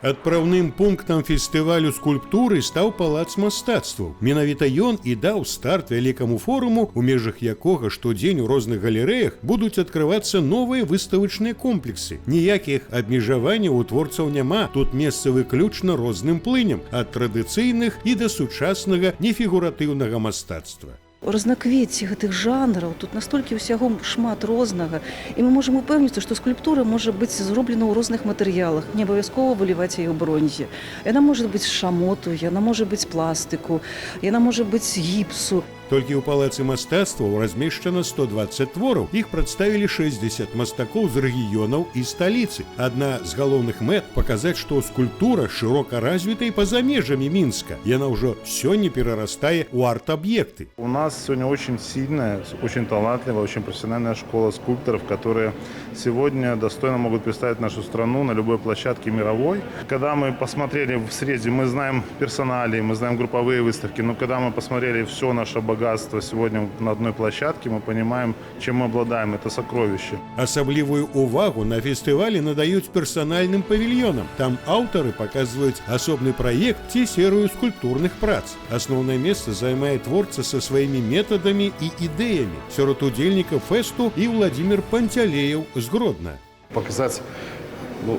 Адпраўным пунктам фестывалю скульптуры стаў палац мастацтваў. Менавіта ён і даў старт вялікаму форуму, у межах якога штодзень у розных галерэях будуць адкрывацца новыя выставачныя комплексы. Ніякіх абмежаванняў у творцаў няма, тут месца выключна розным плыням, ад традыцыйных і да сучаснага нефігуратыўнага мастацтва. Разнаквецці гэтых жанраў, тут настолькі ўсяго шмат рознага, і мы можам упэўніцца, што скульптура можа быць зроблена ў розных матэрыялах, не абавязкова выліваць яе ў бронзе. Яна можа быць з шамоту, яна можа быць пластыку, яна можа быць з гіпсу. Толькі ў палацы мастацтваў размешчана 120 твораў. Іх прадставілі 60 мастакоў з рэгіёнаў і сталіцы. Адна з галоўных мэт – паказаць, што скульптура шырока развіта і па-за межамі Мінска. Яна ўжо сёння перарастае ў арт-аб'екты. У нас сегодня очень сильная, очень талантливая, очень профессиональная школа скульпторов, которые сегодня достойно могут представить нашу страну на любой площадке мировой. Когда мы посмотрели в срезе, мы знаем персоналии, мы знаем групповые выставки, но когда мы посмотрели все наше богатство сегодня на одной площадке, мы понимаем, чем мы обладаем. Это сокровище. Асаблівую увагу на фестывалі надаюць персанальным павільёнам. Там аўтары паказваюць асобны праект ці серыю скульптурных прац. Асноўнае месца займае творца са сваімі метадамі і ідэямі. Сярод удзельнікаў фэсту і Владимир Пантелеев з Гродно. Показать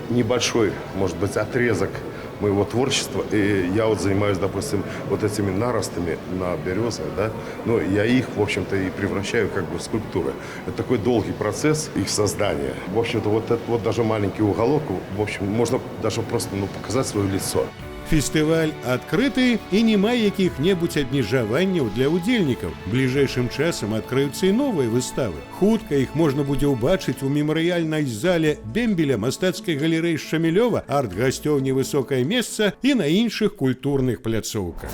небольшой, может быть, отрезок моего творчества. И я вот занимаюсь, допустим, вот этими наростами на березах, да, но я их, в общем-то, и превращаю как бы в скульптуры. Это такой долгий процесс их создания. В общем-то, вот этот вот даже маленький уголок, в общем, можно даже просто показать свое лицо. Фестываль адкрыты і няма якіх-небудзь абмежаванняў для ўдзельнікаў. Бліжэйшым часам адкрыюцца і новыя выставы. Хутка іх можна будзе ўбачыць у мемарыяльнай зале Бембеля, мастацкай галерэі Шамілёва, арт-гасцёўні «Высокае месца» і на іншых культурных пляцоўках.